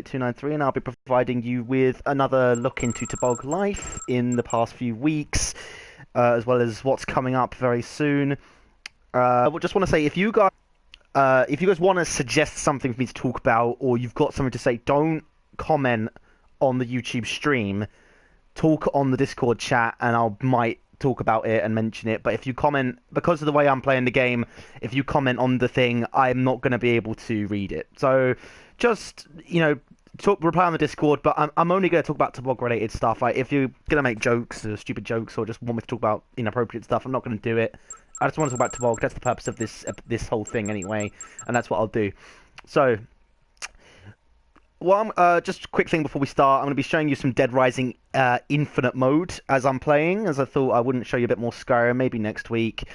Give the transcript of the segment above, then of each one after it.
Bit293, and I'll be providing you with another look into TBOG life in the past few weeks, as well as what's coming up very soon. I just want to say, if you guys want to suggest something for me to talk about, or you've got something to say, don't comment on the YouTube stream. Talk on the Discord chat, and I might talk about it and mention it. But if you comment, because of the way I'm playing the game, if you comment on the thing, I'm not going to be able to read it. So just, reply on the Discord, but I'm only going to talk about TBOG related stuff. If you're going to make jokes or stupid jokes, or just want me to talk about inappropriate stuff, I'm not going to do it. I just want to talk about TBOG. That's the purpose of this whole thing anyway, and that's what I'll do. So, just a quick thing before we start. I'm going to be showing you some Dead Rising Infinite mode as I'm playing, as I thought I wouldn't show you a bit more Skyrim, maybe next week.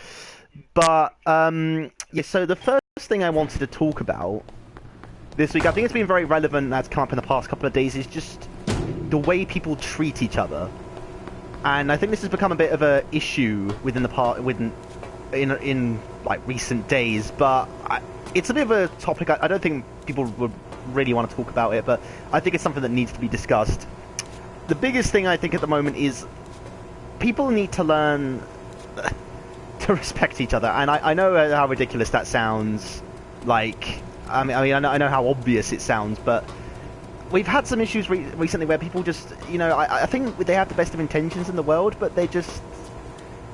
But, yeah, so the first thing I wanted to talk about this week, I think it's been very relevant, and that's come up in the past couple of days, is just the way people treat each other. And I think this has become a bit of an issue in like recent days, but it's a bit of a topic. I don't think people would really want to talk about it, but I think it's something that needs to be discussed. The biggest thing I think at the moment is people need to learn to respect each other, and I know how ridiculous that sounds. Like, I know how obvious it sounds, but we've had some issues recently where people just, I think they have the best of intentions in the world, but they just,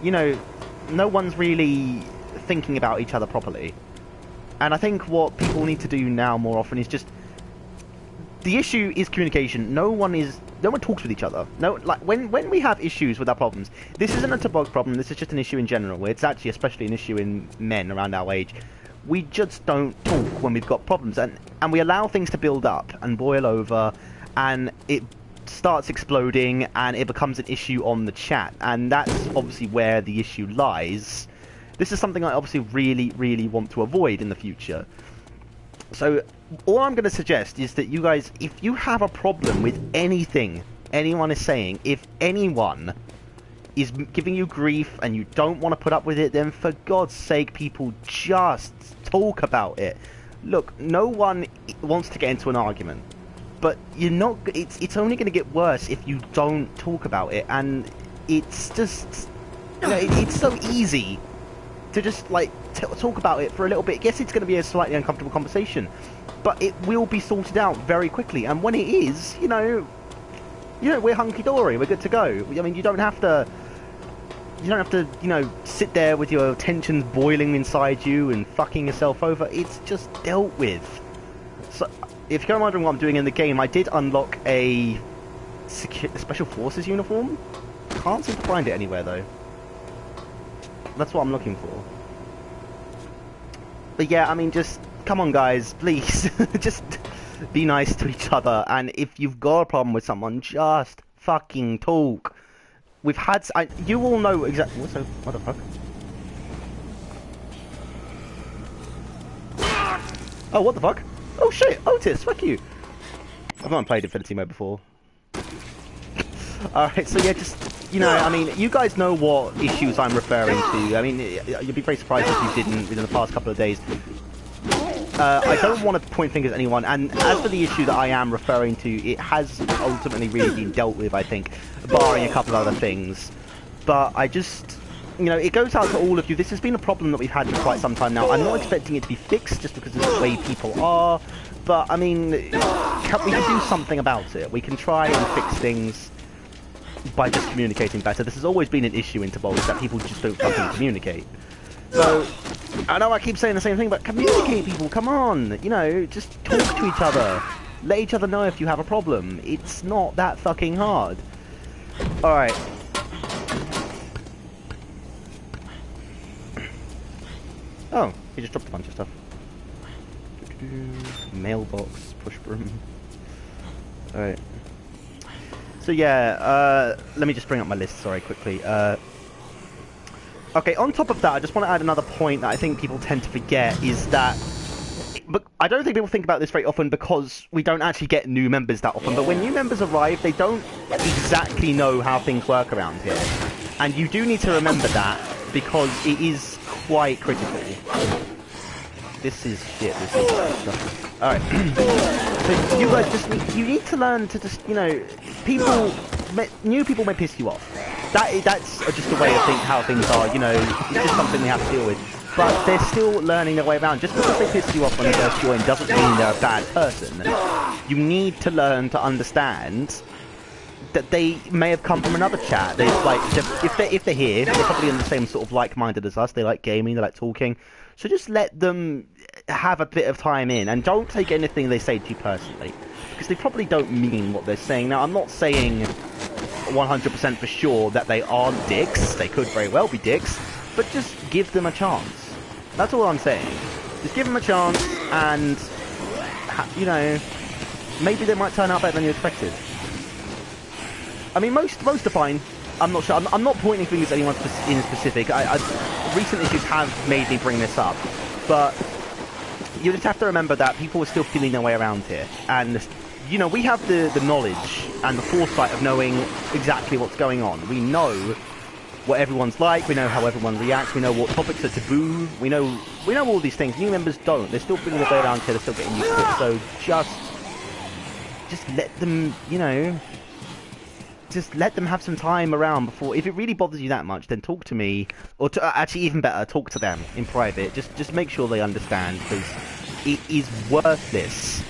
no one's really thinking about each other properly. And I think what people need to do now more often is just, the issue is communication. No one talks with each other. When we have issues with our problems, this isn't a TBOG problem, this is just an issue in general. It's actually especially an issue in men around our age. We just don't talk when we've got problems, and we allow things to build up and boil over, and it starts exploding, and it becomes an issue on the chat, and that's obviously where the issue lies. This is something I obviously really, really want to avoid in the future. So all I'm going to suggest is that you guys, if you have a problem with anything anyone is saying, if anyone is giving you grief and you don't want to put up with it, then for God's sake, people, just talk about it. Look, no one wants to get into an argument, but you're not. It's only going to get worse if you don't talk about it, and it's just, it's so easy to just talk about it for a little bit. Yes, it's going to be a slightly uncomfortable conversation, but it will be sorted out very quickly. And when it is, we're hunky-dory, we're good to go. I mean, you don't have to, sit there with your tensions boiling inside you and fucking yourself over. It's just dealt with. So, if you're wondering what I'm doing in the game, I did unlock a Special Forces uniform. Can't seem to find it anywhere, though. That's what I'm looking for. But yeah, I mean, just, come on guys, please. Just be nice to each other, and if you've got a problem with someone, just fucking talk. We've had... you all know exactly... What the fuck? Oh, what the fuck? Oh shit, Otis, fuck you. I've not played Civility mode before. Alright, so yeah, just... I mean, you guys know what issues I'm referring to. I mean, you'll be very surprised if you didn't within the past couple of days. I don't want to point fingers at anyone, and as for the issue that I am referring to, it has ultimately really been dealt with, I think, barring a couple of other things. But I just, it goes out to all of you. This has been a problem that we've had for quite some time now. I'm not expecting it to be fixed just because of the way people are, but I mean, we can do something about it. We can try and fix things by just communicating better. This has always been an issue in TBOG, is that people just don't fucking communicate. So, I know I keep saying the same thing, but communicate, people, come on! Just talk to each other. Let each other know if you have a problem. It's not that fucking hard. Alright. Oh, he just dropped a bunch of stuff. Mailbox, push broom. Alright. So yeah, let me just bring up my list, sorry, quickly. Okay, on top of that, I just want to add another point that I think people tend to forget, is that... But I don't think people think about this very often because we don't actually get new members that often, but when new members arrive, they don't exactly know how things work around here. And you do need to remember that, because it is quite critical. this is shit. This is stuff. All right. So you guys you need to learn to just, you know, new people may piss you off. That's just a way of how things are. You know, it's just something they have to deal with. But they're still learning their way around. Just because they piss you off when they first join doesn't mean they're a bad person. You need to learn to understand that they may have come from another chat. If they're here, they're probably in the same sort of like-minded as us. They like gaming, they like talking. So just let them have a bit of time in, and don't take anything they say to you personally, because they probably don't mean what they're saying. Now, I'm not saying 100% for sure that they are dicks. They could very well be dicks, but just give them a chance. That's all I'm saying. Just give them a chance, and you know, maybe they might turn out better than you expected. I mean, most are fine. I'm not sure. I'm not pointing fingers at anyone in specific. Recent issues have made me bring this up, but you just have to remember that people are still feeling their way around here, and you know, we have the knowledge and the foresight of knowing exactly what's going on. We know what everyone's like. We know how everyone reacts. We know what topics are taboo. We know all these things. New members don't. They're still feeling their way around here. They're still getting used to it. So just let them, you know. Just let them have some time around before. If it really bothers you that much, then talk to me, or actually even better, talk to them in private. Just make sure they understand, because it is worthless.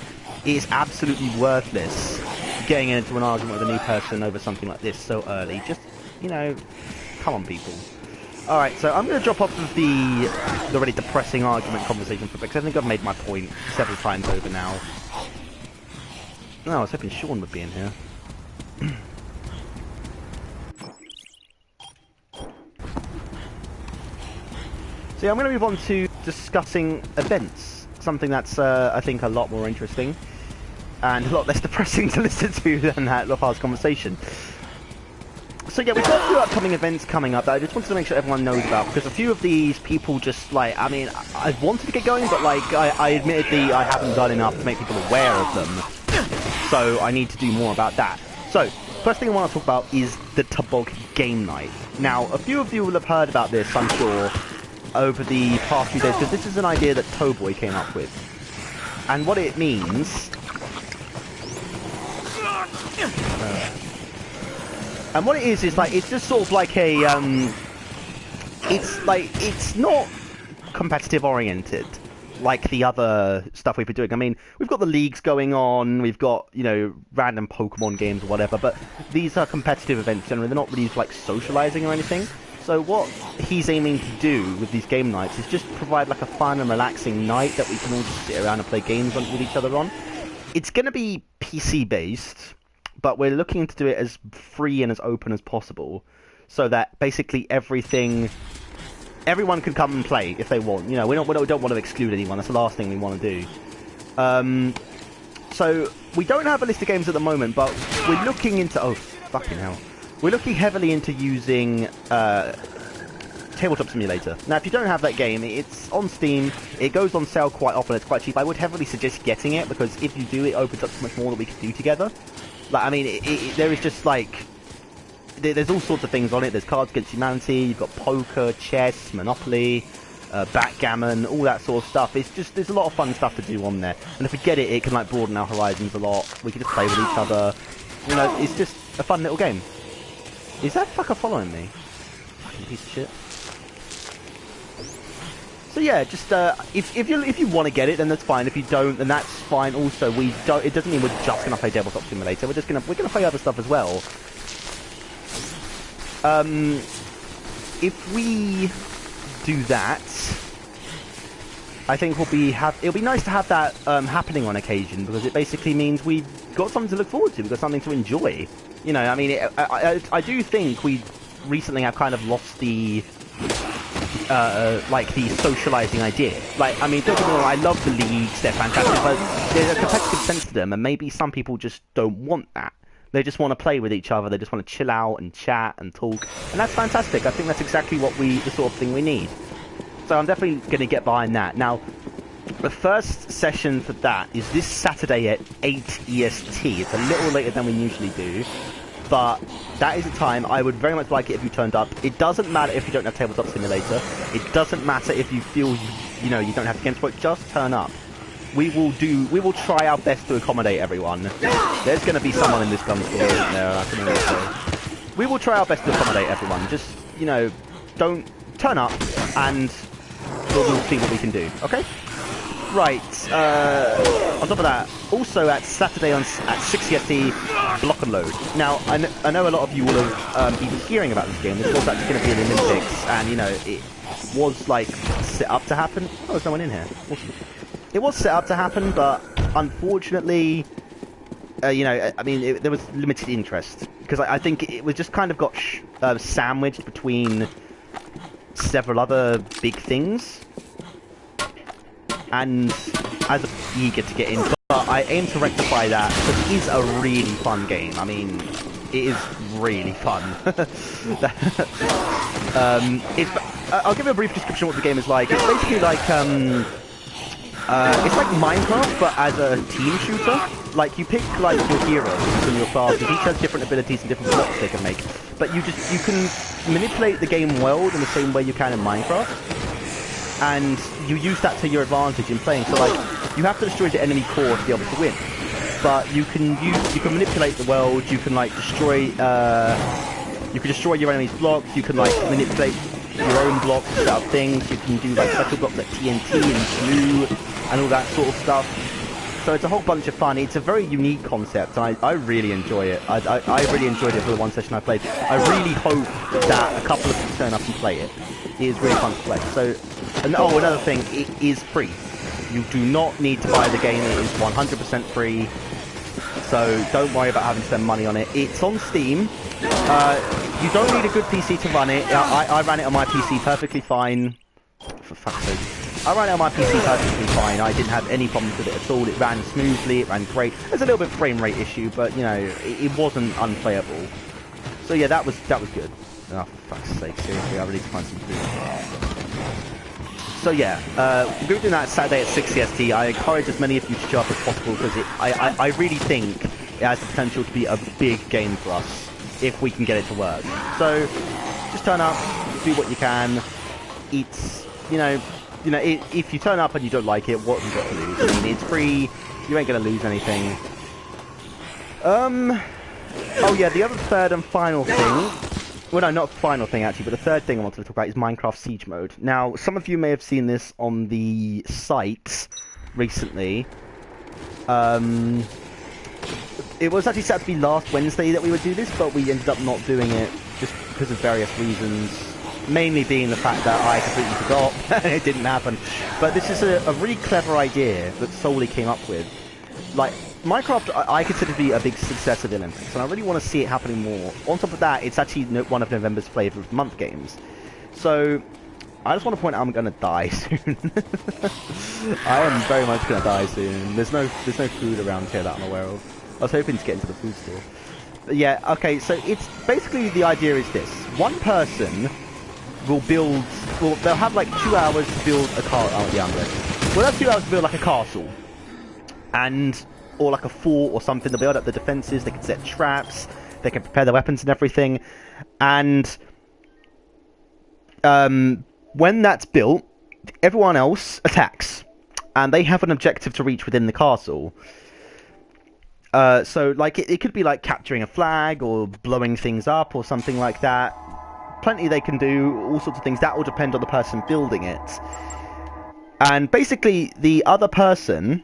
It is absolutely worthless getting into an argument with a new person over something like this so early. Just, you know, come on, people. All right, so I'm going to drop off of the already depressing argument conversation for a bit, because I think I've made my point several times over now. No, I was hoping Sean would be in here. So yeah, I'm going to move on to discussing events, something that's, I think, a lot more interesting and a lot less depressing to listen to than that LaFar's conversation. So yeah, we've got a few upcoming events coming up that I just wanted to make sure everyone knows about, because a few of these people just, like, I mean, I wanted to get going, but, like, I admittedly I haven't done enough to make people aware of them, so I need to do more about that. So, first thing I want to talk about is the TBOG game night. Now, a few of you will have heard about this, I'm sure, over the past few days, because this is an idea that Towboy came up with. And what it means... and what it is like, it's just sort of like a, it's not competitive oriented like the other stuff we've been doing. I mean, we've got the leagues going on, we've got, you know, random Pokemon games or whatever, but these are competitive events generally. They're not really like socializing or anything. So what he's aiming to do with these game nights is just provide like a fun and relaxing night that we can all just sit around and play games with each other on. It's going to be PC based, but we're looking to do it as free and as open as possible, so that basically everyone can come and play if they want. You know, we don't want to exclude anyone. That's the last thing we want to do. So we don't have a list of games at the moment, but we're looking into... oh, fucking hell. We're looking heavily into using Tabletop Simulator. Now, if you don't have that game, it's on Steam. It goes on sale quite often. It's quite cheap. I would heavily suggest getting it, because if you do, it opens up so much more that we can do together. Like, I mean, there is just, like... There's all sorts of things on it. There's Cards Against Humanity. You've got poker, chess, Monopoly, backgammon, all that sort of stuff. It's just... there's a lot of fun stuff to do on there. And if we get it, it can, like, broaden our horizons a lot. We can just play with each other. You know, it's just a fun little game. Is that fucker following me? Fucking piece of shit. So yeah, just if you want to get it, then that's fine. If you don't, then that's fine. Also, it doesn't mean we're just gonna play Tabletop Simulator. We're gonna play other stuff as well. If we do that, I think it'll be nice to have that happening on occasion, because it basically means we've got something to look forward to. We've got something to enjoy. You know, I mean, I do think we recently have kind of lost the like the socializing idea. Like, I mean, don't get me wrong, I love the leagues, they're fantastic, but there's a competitive sense to them, and maybe some people just don't want that. They just want to play with each other, they just want to chill out and chat and talk, and that's fantastic. I think that's exactly the sort of thing we need. So I'm definitely going to get behind that. Now, the first session for that is this Saturday at 8 EST. It's a little later than we usually do. but that is a time I would very much like it if you turned up. It doesn't matter if you don't have Tabletop Simulator. It doesn't matter if you feel you don't have games for it. Just turn up. We will try our best to accommodate everyone. There's going to be someone in this gun store, isn't there? I can already say. We will try our best to accommodate everyone. Just, don't turn up, and we'll see what we can do. Okay? Right. On top of that, also at Saturday at 6 CST, Block and Load. Now, I know a lot of you will have been hearing about this game. This was actually going to be an Olympics, and, it was, like, set up to happen. Oh, there's no one in here. Awesome. It was set up to happen, but unfortunately, there was limited interest. Because I think it was just kind of got sandwiched between several other big things. And as I'm eager to get in, but I aim to rectify that, because it is a really fun game. I mean, it is really fun. I'll give you a brief description of what the game is like. It's basically like, it's like Minecraft, but as a team shooter. Like, you pick, like, your heroes and your classes. Each has different abilities and different blocks they can make. But you can manipulate the game world in the same way you can in Minecraft. And you use that to your advantage in playing. So, like, you have to destroy the enemy core to be able to win. But you can manipulate the world. You can, like, destroy your enemy's blocks. You can, like, manipulate your own blocks to set up things. You can do, like, special blocks like TNT and glue and all that sort of stuff. So it's a whole bunch of fun. It's a very unique concept, and I really enjoy it. I really enjoyed it for the one session I played. I really hope that a couple of people turn up and play it. It is really fun to play. So, another thing, it is free. You do not need to buy the game. It is 100% free. So don't worry about having to spend money on it. It's on Steam. You don't need a good PC to run it. I ran it on my PC perfectly fine. For fuck's sake. I ran it on my PC perfectly fine. I didn't have any problems with it at all. It ran smoothly. It ran great. There's a little bit of frame rate issue, but it wasn't unplayable. So yeah, that was good. Oh, for fuck's sake! Seriously, I really need to find some food. So yeah, we're going to do that Saturday at 6 CST. I encourage as many of you to show up as possible because I really think it has the potential to be a big game for us if we can get it to work. So just turn up, do what you can. It's if you turn up and you don't like it, what have you got to lose? I mean, it's free. You ain't gonna lose anything. Oh yeah, the other third and final thing. Well, no, not final thing actually, but the third thing I wanted to talk about is Minecraft Siege Mode. Now, some of you may have seen this on the site recently. It was actually set to be last Wednesday that we would do this, but we ended up not doing it just because of various reasons. Mainly being the fact that I completely forgot and it didn't happen. But this is a really clever idea that Solely came up with. Like, Minecraft, I consider to be a big success of the Olympics, and I really want to see it happening more. On top of that, it's actually one of November's Flavour of the Month games. So, I just want to point out I'm going to die soon. I am very much going to die soon. There's no food around here that I'm aware of. I was hoping to get into the food store. But yeah, okay, so it's basically the idea is this. One person will build, well, they'll have like 2 hours to build a car. Oh, yeah, I'm ready. Well, they'll have 2 hours to build like a castle. Or like a fort or something. They'll build up the defenses, they can set traps, they can prepare their weapons and everything. And when that's built, everyone else attacks. And they have an objective to reach within the castle. So like it could be like capturing a flag or blowing things up or something like that. Plenty they can do, all sorts of things. That will depend on the person building it. And basically, the other person,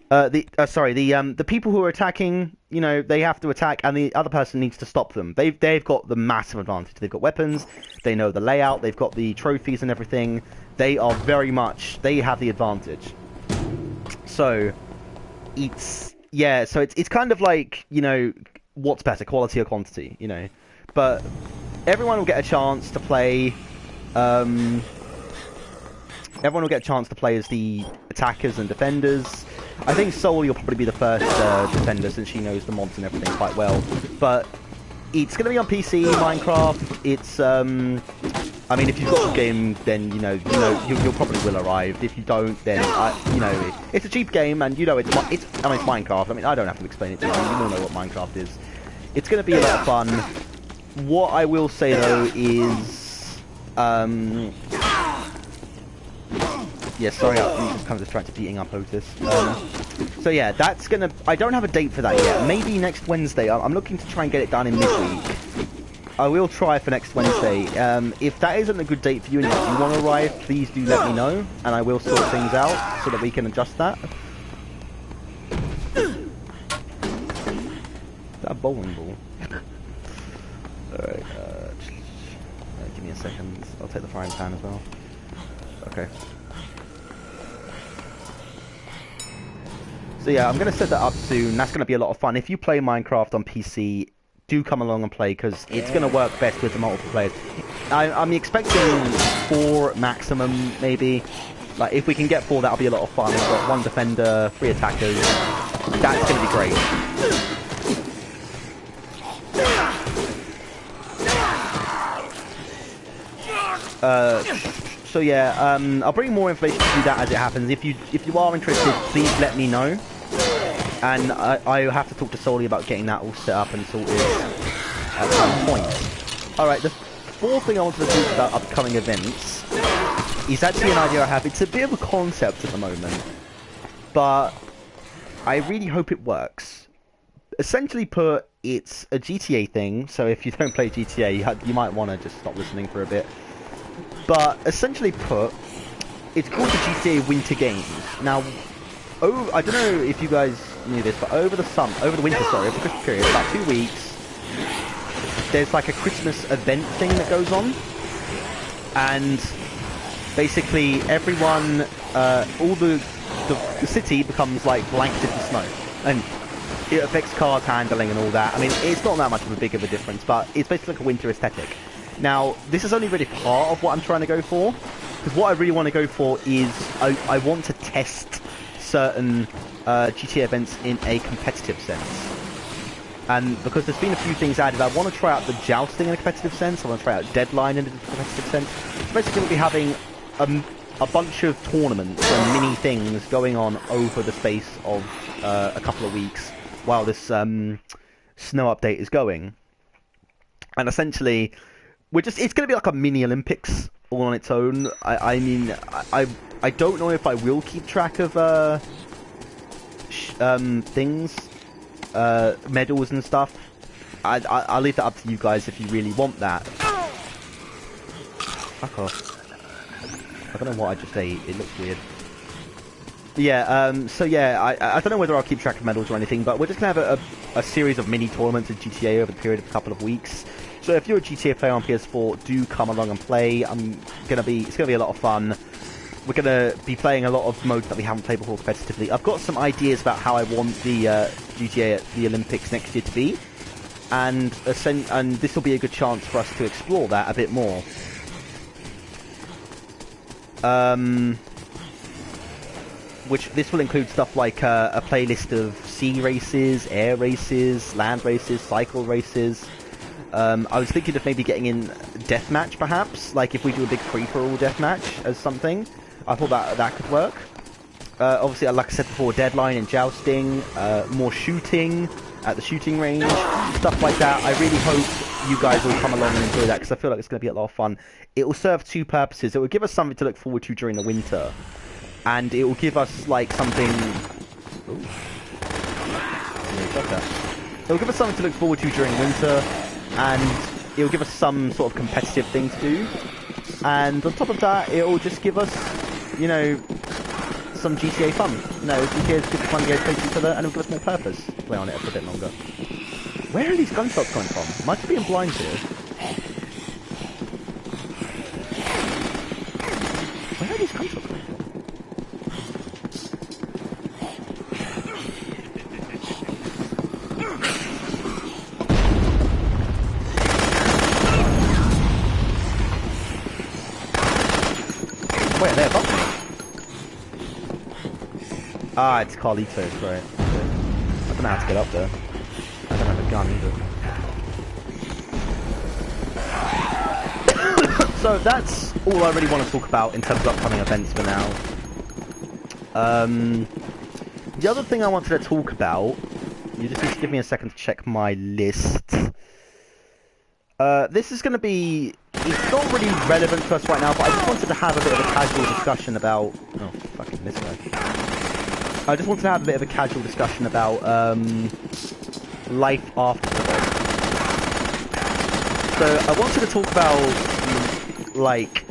the people who are attacking, they have to attack, and the other person needs to stop them. They've got the massive advantage. They've got weapons, they know the layout, they've got the trophies and everything. They have the advantage. So it's kind of like, what's better, quality or quantity, But everyone will get a chance to play. Everyone will get a chance to play as the attackers and defenders. I think Soul will probably be the first defender since she knows the mods and everything quite well. But it's going to be on PC, Minecraft. It's I mean, if you've got the game, then you'll probably will arrive. If you don't, then it's a cheap game, and it's Minecraft. I mean, I don't have to explain it to you. You all know what Minecraft is. It's going to be a lot of fun. What I will say though is, yeah, sorry, I'm just kind of distracted beating up Otis. So yeah, that's gonna. I don't have a date for that yet. Maybe next Wednesday. I'm looking to try and get it done in midweek. I will try for next Wednesday. If that isn't a good date for you and you want to arrive, please do let me know, and I will sort things out so that we can adjust that. Is that a bowling ball? Alright, give me a second. I'll take the frying pan as well. Okay. So yeah, I'm going to set that up soon. That's going to be a lot of fun. If you play Minecraft on PC, do come along and play, because it's going to work best with the multiple players. I'm expecting 4 maximum, maybe. Like, if we can get 4, that'll be a lot of fun. We've got 1 defender, 3 attackers. That's going to be great. So yeah, I'll bring more information to that as it happens. If you are interested, please let me know. And I have to talk to Soli about getting that all set up and sorted at some point. Alright, the 4th thing I wanted to talk about upcoming events is actually an idea I have. It's a bit of a concept at the moment, but I really hope it works. Essentially put, it's a GTA thing, so if you don't play GTA, you might want to just stop listening for a bit. But essentially put, it's called the GTA Winter Games. Now, I don't know if you guys knew this, but over the winter, over the Christmas period, about 2 weeks, there's like a Christmas event thing that goes on, and basically everyone, all the city becomes like blanketed with snow, and it affects cars handling and all that. I mean, it's not that much of a big of a difference, but it's basically like a winter aesthetic. Now, this is only really part of what I'm trying to go for, because what I really want to go for is I want to test certain GTA events in a competitive sense. And because there's been a few things added, I want to try out the jousting in a competitive sense, I want to try out Deadline in a competitive sense. So basically we'll be having a bunch of tournaments and mini things going on over the space of a couple of weeks while this snow update is going. And essentially, it's going to be like a mini Olympics all on its own. I mean, I don't know if I will keep track of things, medals and stuff. I'll leave that up to you guys if you really want that. Fuck off. I don't know what I just ate. It looks weird. Yeah, so yeah, I don't know whether I'll keep track of medals or anything, but we're just going to have a series of mini tournaments in GTA over the period of a couple of weeks. So if you're a GTA player on PS4, do come along and play. It's gonna be a lot of fun. We're gonna be playing a lot of modes that we haven't played before competitively. I've got some ideas about how I want the GTA at the Olympics next year to be, and this will be a good chance for us to explore that a bit more. Which this will include stuff like a playlist of sea races, air races, land races, cycle races. I was thinking of maybe getting in deathmatch, perhaps, like if we do a big free-for-all deathmatch as something. I thought that could work. Obviously, like I said before, Deadline and jousting, more shooting at the shooting range, stuff like that. I really hope you guys will come along and enjoy that, because I feel like it's going to be a lot of fun. It will serve 2 purposes. It will give us something to look forward to during the winter, and it will give us like something. Ooh. It will give us something to look forward to during winter, and it will give us some sort of competitive thing to do. And on top of that, it will just give us, you know, some GTA fun. You know, GTA is good fun to go play to each other, and it will give us more purpose to play on it for a bit longer. Where are these gunshots coming from? Am I just being blind here? Where are these gunshots coming from? Wait, they're above me. Ah, it's Carlitos, right. Okay. I don't know how to get up there. I don't have a gun either. So that's all I really want to talk about in terms of upcoming events for now. The other thing I wanted to talk about You just need to give me a second to check my list. This is going to be... It's not really relevant to us right now, but I just wanted to have a bit of a casual discussion about... Oh, fucking this guy. I just wanted to have a bit of a casual discussion about, life after TBOG. So, I wanted to talk about, like,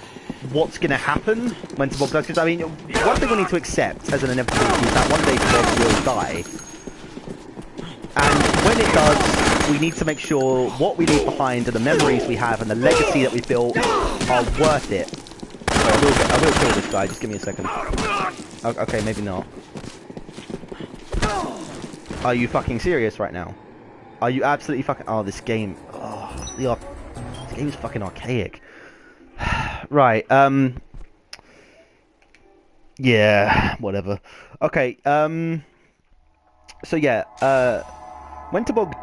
what's going to happen when TBOG does, because, I mean, one thing we need to accept as an inevitability is that one day TBOG will die. And when it does, we need to make sure what we leave behind and the memories we have and the legacy that we've built are worth it. So I will kill this guy, just give me a second. Okay, maybe not. Are you fucking serious right now? Are you absolutely fucking... Oh, this game... Oh, this game is fucking archaic. Right, yeah, whatever. Okay, so yeah, when TBOG...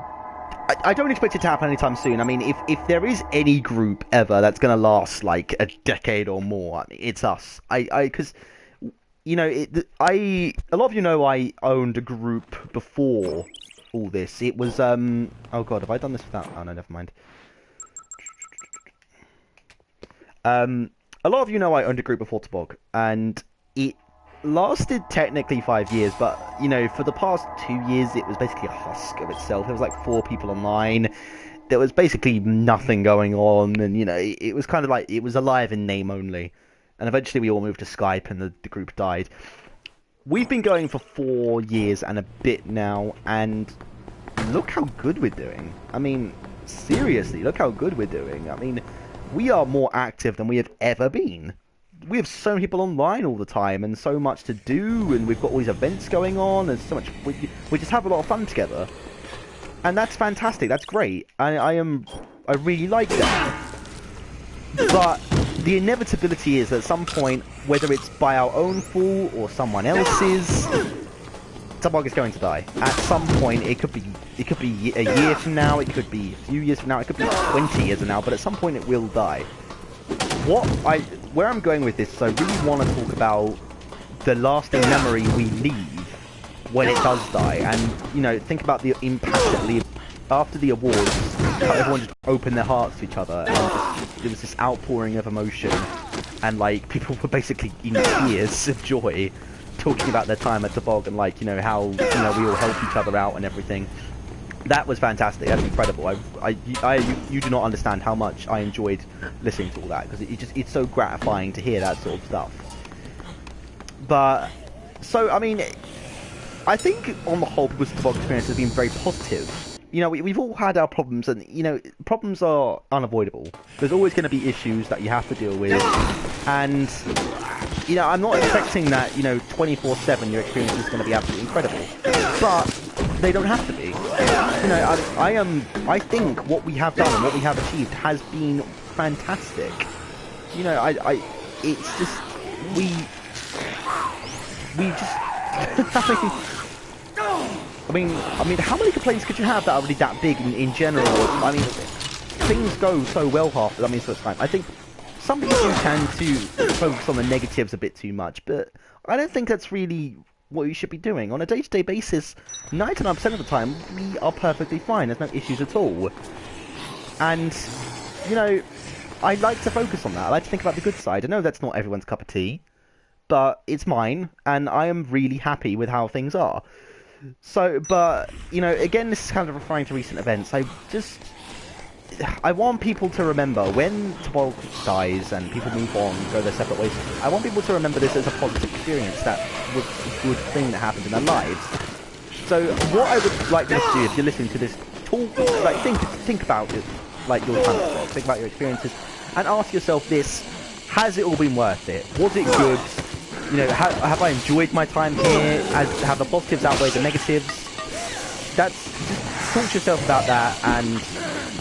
I don't expect it to happen anytime soon. I mean, if there is any group ever that's going to last, like, a decade or more, I mean, it's us. Because... You know, a lot of you know I owned a group before all this. It was, oh god, have I done this without... Oh no, never mind. A lot of you know I owned a group before TBOG, and it lasted technically 5 years, but, you know, for the past 2 years, it was basically a husk of itself. There was like 4 people online. There was basically nothing going on, and, you know, it was kind of like, it was alive in name only. And eventually we all moved to Skype and the group died. We've been going for 4 years and a bit now, and look how good we're doing. I mean, seriously, look how good we're doing. I mean, we are more active than we have ever been. We have so many people online all the time, and so much to do, and we've got all these events going on, and so much... We just have a lot of fun together. And that's fantastic, that's great. I really like that. But... the inevitability is that at some point, whether it's by our own fault or someone else's, TBOG is going to die. At some point, it could be a year from now, it could be a few years from now, it could be 20 years from now, but at some point it will die. Where I'm going with this is I really want to talk about the lasting memory we leave when it does die, and, you know, think about the impact it leaves after the awards. How everyone just opened their hearts to each other, and there was this outpouring of emotion, and like people were basically in tears of joy, talking about their time at TBOG and like, you know, how, you know, we all help each other out and everything. That was fantastic. That's incredible. You do not understand how much I enjoyed listening to all that, because it's so gratifying to hear that sort of stuff. But so I mean, I think on the whole, people's TBOG experience has been very positive. You know, we've all had our problems, and, you know, problems are unavoidable. There's always going to be issues that you have to deal with, and, you know, I'm not expecting that, you know, 24/7 your experience is going to be absolutely incredible, but they don't have to be. You know, I think what we have done and what we have achieved has been fantastic. You know, it's just, we just, I mean, how many complaints could you have that are really that big in general? I mean, things go so well half the time. I think some people tend to focus on the negatives a bit too much, but I don't think that's really what you should be doing. On a day-to-day basis, 99% of the time, we are perfectly fine. There's no issues at all. And, you know, I like to focus on that. I like to think about the good side. I know that's not everyone's cup of tea, but it's mine, and I am really happy with how things are. So, but, you know, again, this is kind of referring to recent events. I want people to remember when TBOG dies and people move on, go their separate ways. I want people to remember this as a positive experience. That was a good thing that happened in their lives. So, what I would like you to do, if you're listening to this, like, think about it, like your time at TBOG. Think about your experiences, and ask yourself this: has it all been worth it? Was it good? You know, have I enjoyed my time here? Have the positives outweighed the negatives? Just talk to yourself about that, and...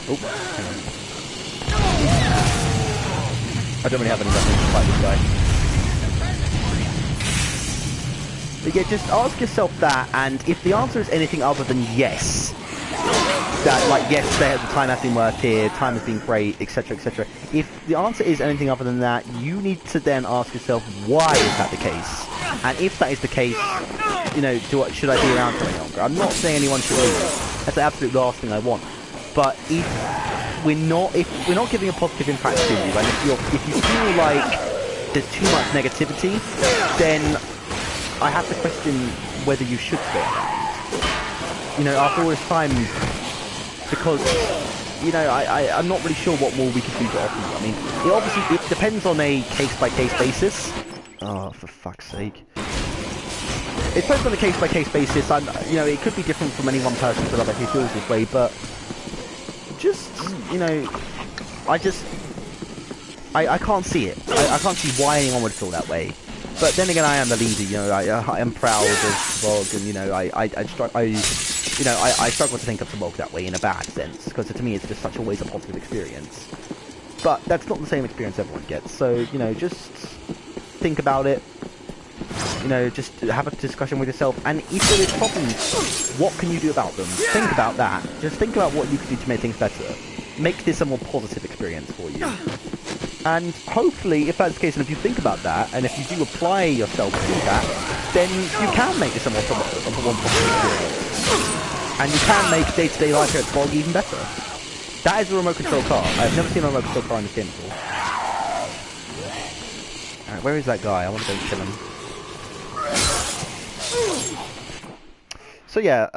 Oh, hang on. I don't really have any weapons to fight this guy. But yeah, just ask yourself that, and if the answer is anything other than yes, that, like, yes, the time has been worth it, time has been great, etc., etc. If the answer is anything other than that, you need to then ask yourself, why is that the case? And if that is the case, you know, should I be around for any longer? I'm not saying anyone should leave. That's the absolute last thing I want. But if we're not giving a positive impact to you, and if you feel like there's too much negativity, then I have to question whether you should stay around. You know, after all this time, because, you know, I'm not really sure what more we could do to offer you. I mean, it depends on a case-by-case basis. Oh, for fuck's sake. It depends on a case-by-case basis, and, you know, it could be different from any one person to another who feels this way, but just, you know, I can't see it. I can't see why anyone would feel that way. But then again, I am the leader, you know, I am proud of TBOG, and, you know, I struggle to think of TBOG that way in a bad sense, because to me it's just such always a positive experience. But that's not the same experience everyone gets, so, you know, just think about it. You know, just have a discussion with yourself, and if there is problems, what can you do about them? Think about that. Just think about what you can do to make things better. Make this a more positive experience for you. And hopefully, if that's the case, and if you think about that, and if you do apply yourself to that, then you can make this a more positive experience. And you can make day-to-day life here at TBOG even better. That is a remote control car. I've never seen a remote control car in this game before. Alright, where is that guy? I want to go kill him. So yeah,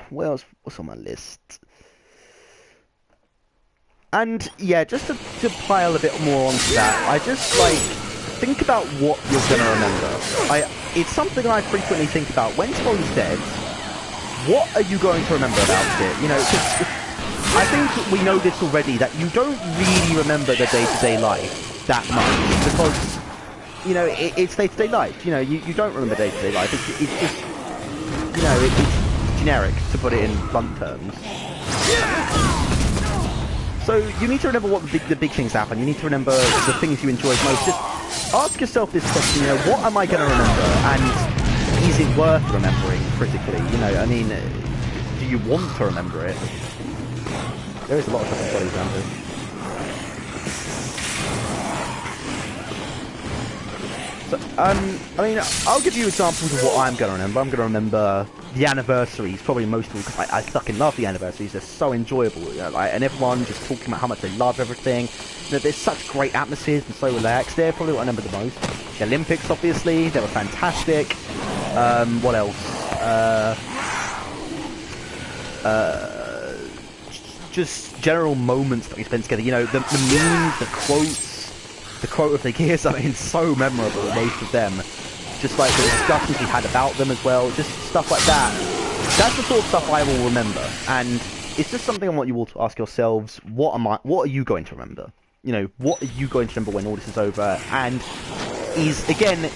what's on my list? And yeah, just to pile a bit more onto that, I just like think about what you're gonna remember. It's something I frequently think about. When TBOG is dead, what are you going to remember about it? You know, I think we know this already, that you don't really remember the day-to-day life that much, because, you know, it's day-to-day life. You know, you don't remember day-to-day life. It's just, you know, it's generic, to put it in blunt terms. So you need to remember what the big things happen. You need to remember the things you enjoyed most. Just ask yourself this question, you know, what am I going to remember? And is it worth remembering critically? You know, I mean, do you want to remember it? There is a lot of different bodies around here. So, I mean, I'll give you examples of what I'm going to remember. I'm going to remember the anniversaries, probably most of all, because I fucking love the anniversaries. They're so enjoyable, you know, like, and everyone just talking about how much they love everything. You know, there's such great atmospheres and so relaxed. They're probably what I remember the most. The Olympics, obviously, they were fantastic. What else? Just general moments that we spent together. You know, the memes, the quotes. The quote of the years, I mean, so memorable, most of them. Just like the discussions we had about them as well, just stuff like that. That's the sort of stuff I will remember, and it's just something I want you all to ask yourselves, what are you going to remember? You know, what are you going to remember when all this is over? And is it good?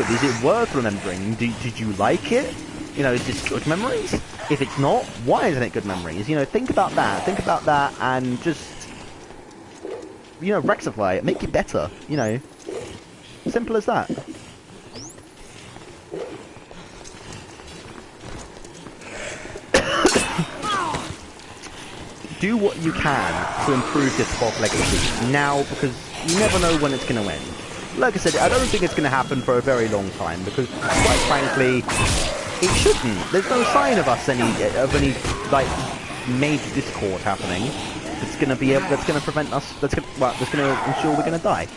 Is it worth remembering? Did you like it? You know, is this good memories? If it's not, why isn't it good memories? You know, think about that, and just, you know, rectify it, make it better, you know. Simple as that. Do what you can to improve this TBOG legacy now, because you never know when it's going to end. Like I said, I don't think it's going to happen for a very long time, because, quite frankly, it shouldn't. There's no sign of us any like major discord happening. That's going to prevent us. That's going to ensure we're going to die.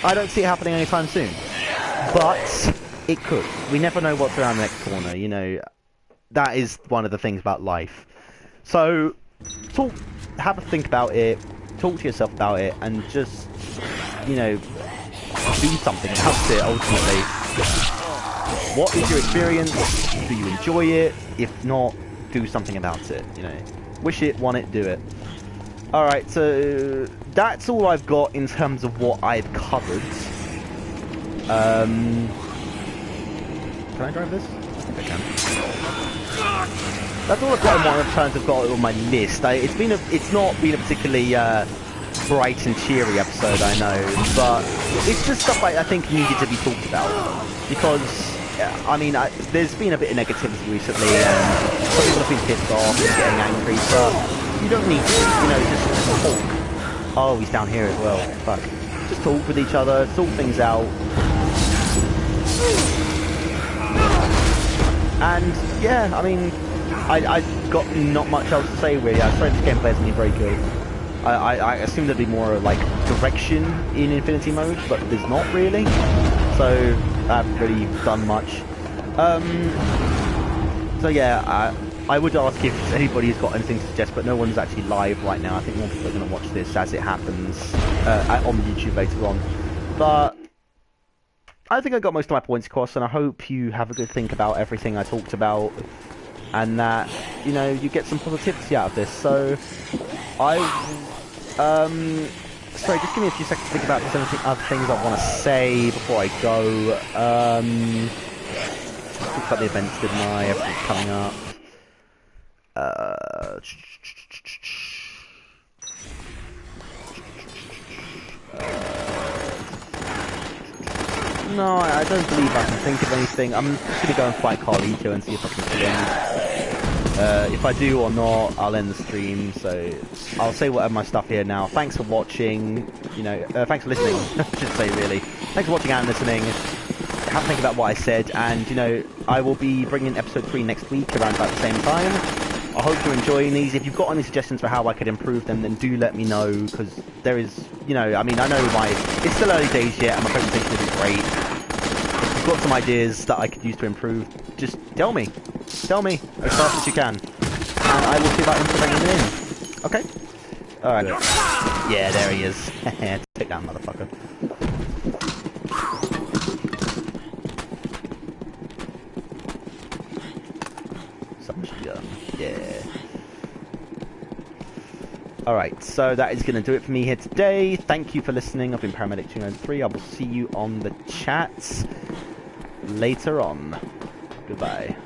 I don't see it happening anytime soon, but it could. We never know what's around the next corner. You know, that is one of the things about life. So, have a think about it. Talk to yourself about it, and just, you know, do something about it. Ultimately, what is your experience? Do you enjoy it? If not, do something about it. You know, wish it, want it, do it. Alright, so that's all I've got in terms of what I've covered. Can I drive this? I think I can. That's all I've got in terms of got on my list. It's not been a particularly bright and cheery episode, I know, but it's just stuff I think needed to be talked about. Because, I mean, there's been a bit of negativity recently, and some people have been pissed off and getting angry, but you don't need to, you know, just talk. Oh, he's down here as well. Fuck. Just talk with each other, sort things out. And yeah, I mean, I got not much else to say really. I suppose this gameplay isn't very good. I assume there'd be more like direction in Infinity mode, but there's not really. So I haven't really done much. So yeah, I would ask if anybody's got anything to suggest, but no one's actually live right now. I think more people are going to watch this as it happens on YouTube later on. But I think I got most of my points across, and I hope you have a good think about everything I talked about, and that, you know, you get some positivity out of this. So, sorry, just give me a few seconds to think about if there's anything, other things I want to say before I go. Talk about the events, didn't I? Everything's coming up. No, I don't believe I can think of anything. I'm just going to go and fight Carlito and see if I can kill him. If I do or not, I'll end the stream. So I'll say whatever my stuff here now. Thanks for watching. You know, thanks for listening. I should say really. Thanks for watching and listening. Have a think about what I said, and you know, I will be bringing episode 3 next week around about the same time. I hope you're enjoying these. If you've got any suggestions for how I could improve them, then do let me know, because there is, you know, I mean, I know it's still early days yet, and my presentation isn't great. If you've got some ideas that I could use to improve, just tell me. Tell me as fast as you can, and I will see about implementing them in. Okay? Alright. Yeah, there he is. Take that, motherfucker. Yeah. Alright, so that is going to do it for me here today. Thank you for listening. I've been Paramedic 203. I will see you on the chats later on. Goodbye.